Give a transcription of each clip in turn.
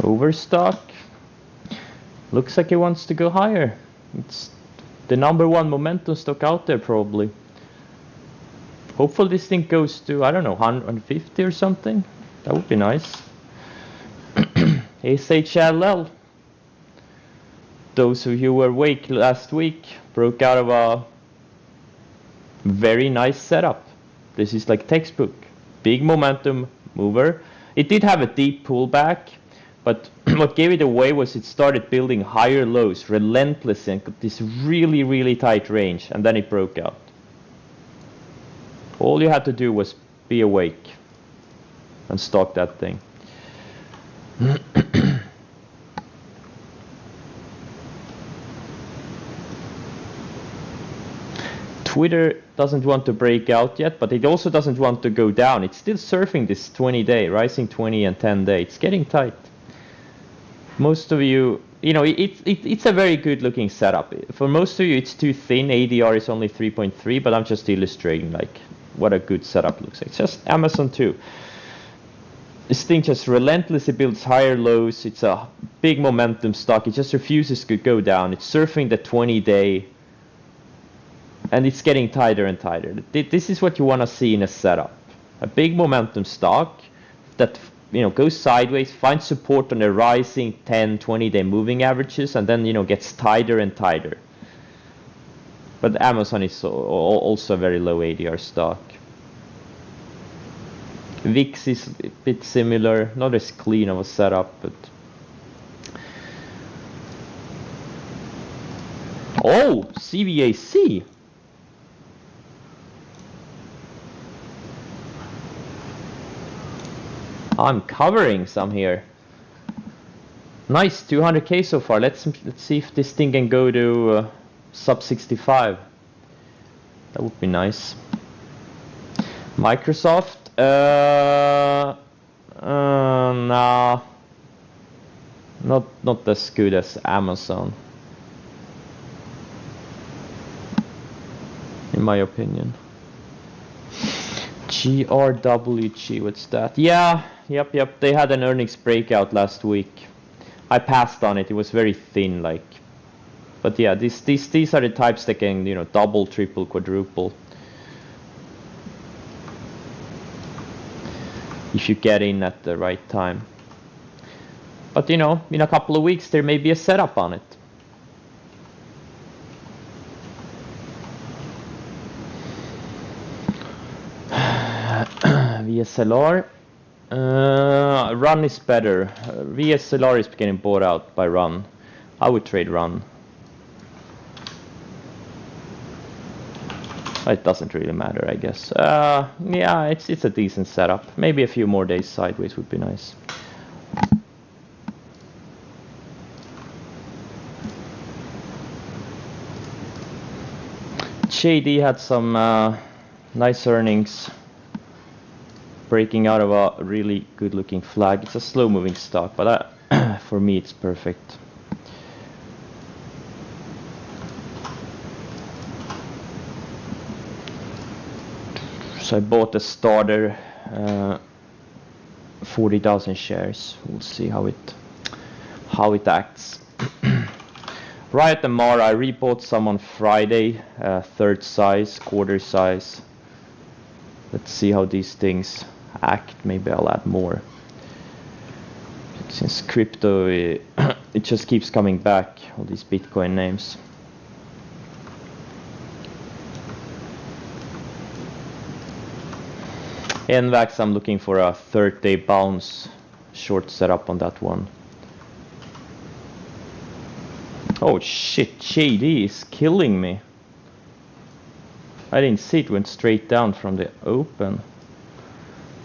Overstock. Looks like it wants to go higher. It's the #1 momentum stock out there probably. Hopefully this thing goes to, I don't know, 150 or something. That would be nice. SHLL. Those of you who were awake last week broke out of a very nice setup. This is like textbook. Big momentum mover. It did have a deep pullback, but what gave it away was it started building higher lows relentlessly and got this really, really tight range, and then it broke out. All you had to do was be awake and stalk that thing. Twitter doesn't want to break out yet, but it also doesn't want to go down. It's still surfing this 20-day, rising 20 and 10-day. It's getting tight. Most of you, you know, it's a very good looking setup. For most of you, it's too thin. ADR is only 3.3, but I'm just illustrating like what a good setup looks like. It's just Amazon too. This thing just relentlessly builds higher lows. It's a big momentum stock. It just refuses to go down. It's surfing the 20-day. And it's getting tighter and tighter. This is what you want to see in a setup. A big momentum stock that, you know, goes sideways, finds support on the rising 10, 20-day moving averages, and then, you know, gets tighter and tighter. But Amazon is also a very low ADR stock. VIX is a bit similar, not as clean of a setup, but... Oh, CVAC! I'm covering some here. Nice, 200k so far. Let's see if this thing can go to sub 65. That would be nice. Microsoft, nah, not as good as Amazon, in my opinion. GRWG, what's that? Yeah, yep. They had an earnings breakout last week. I passed on it. It was very thin, like. But yeah, these are the types that can, you know, double, triple, quadruple. If you get in at the right time. But you know, in a couple of weeks there may be a setup on it. VSLR. Run is better. VSLR is getting bought out by Run. I would trade Run. It doesn't really matter, I guess. Yeah, it's a decent setup. Maybe a few more days sideways would be nice. JD had some nice earnings, breaking out of a really good looking flag. It's a slow moving stock, but for me it's perfect. So I bought a starter, 40,000 shares. We'll see how it acts. Riot and Mara, I rebought some on Friday, third size, quarter size. Let's see how these things act. Maybe I'll add more. Since crypto, it just keeps coming back, all these Bitcoin names. NVAX, I'm looking for a 3rd-day bounce, short setup on that one. Oh shit, JD is killing me. I didn't see it, went straight down from the open.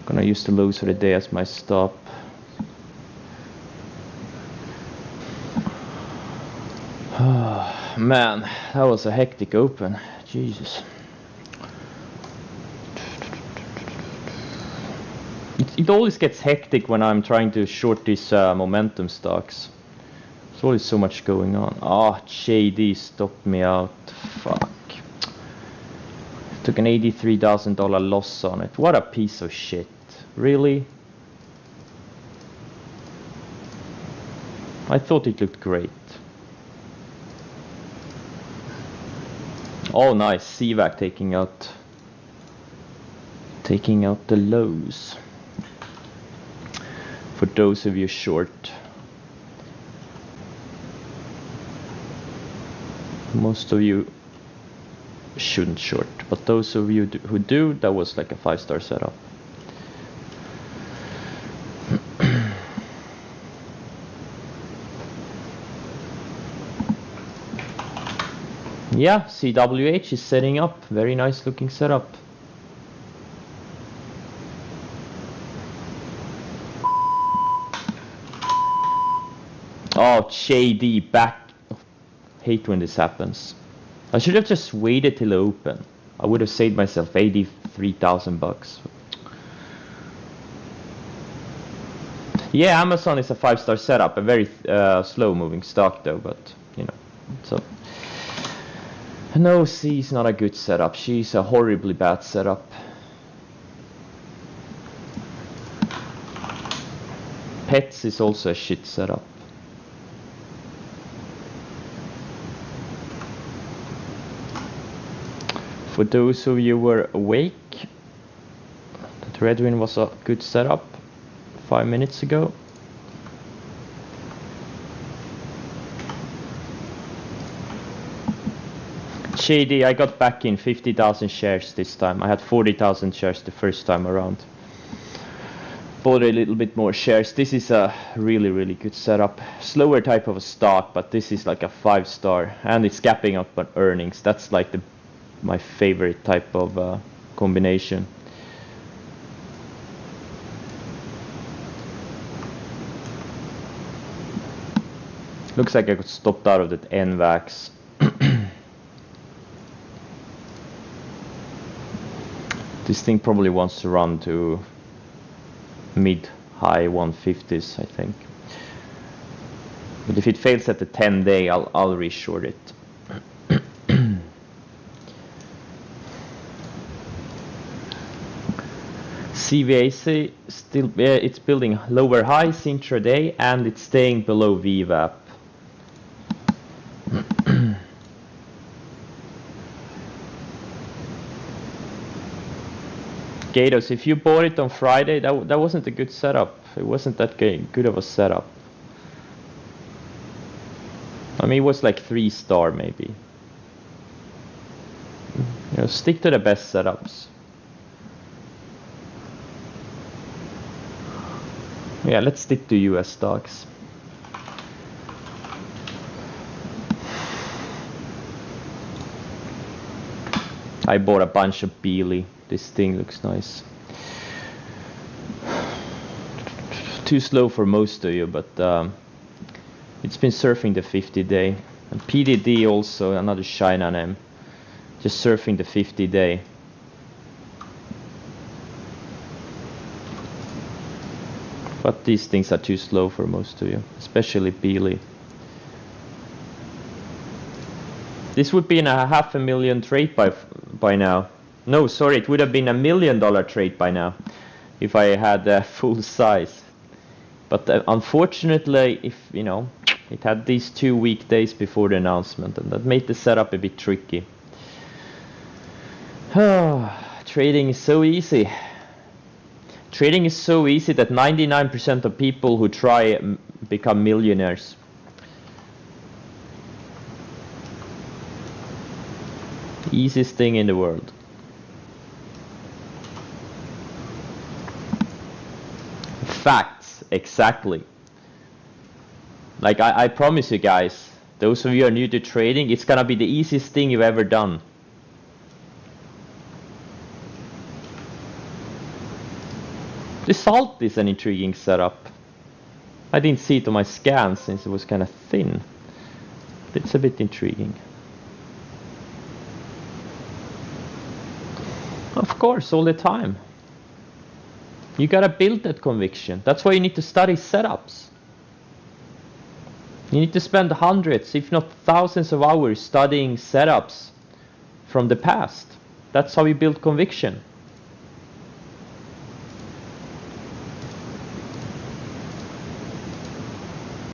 Gonna use the lows for the day as my stop. Man, that was a hectic open. Jesus. It always gets hectic when I'm trying to short these momentum stocks. There's always so much going on. Oh, JD stopped me out. Fuck. Took an $83,000 loss on it. What a piece of shit. Really? I thought it looked great. Oh, nice. CVAC taking out the lows. For those of you short. Most of you shouldn't short, but those of you who do, that was like a 5-star setup. Yeah, CWH is setting up. Very nice looking setup. Oh, JD back. Hate when this happens. I should have just waited till open. I would have saved myself $83,000. Yeah, Amazon is a 5-star setup, a very slow moving stock though, but you know, so. No, she's not a good setup. She's a horribly bad setup. Pets is also a shit setup. For those of you who were awake, that Redwin was a good setup 5 minutes ago. JD, I got back in 50,000 shares this time. I had 40,000 shares the first time around. Bought a little bit more shares. This is a really, really good setup. Slower type of a stock, but this is like a 5-star, and it's gapping up on earnings. That's like my favorite type of combination. Looks like I got stopped out of that NVAX. This thing probably wants to run to mid-high 150s, I think. But if it fails at the 10-day, I'll reshort it. CVAC still, it's building lower highs intraday and it's staying below VWAP. Gatos, if you bought it on Friday, that wasn't a good setup. It wasn't that good of a setup. I mean, it was like 3-star maybe. You know, stick to the best setups. Yeah, let's stick to US stocks. I bought a bunch of Beely. This thing looks nice. Too slow for most of you, but it's been surfing the 50-day. And PDD also, another shine on him. Just surfing the 50-day. But these things are too slow for most of you, especially Beely. This would be in a $500,000 trade by now. No, sorry, it would have been $1 million trade by now if I had full size. But unfortunately, if you know, it had these 2 weekdays before the announcement, and that made the setup a bit tricky. Trading is so easy. Trading is so easy that 99% of people who try become millionaires. Easiest thing in the world. Facts, exactly. Like I promise you guys, those of you who are new to trading, it's gonna be the easiest thing you've ever done. The salt is an intriguing setup. I didn't see it on my scan since it was kind of thin. But it's a bit intriguing. Of course, all the time. You gotta build that conviction. That's why you need to study setups. You need to spend hundreds, if not thousands of hours studying setups from the past. That's how you build conviction.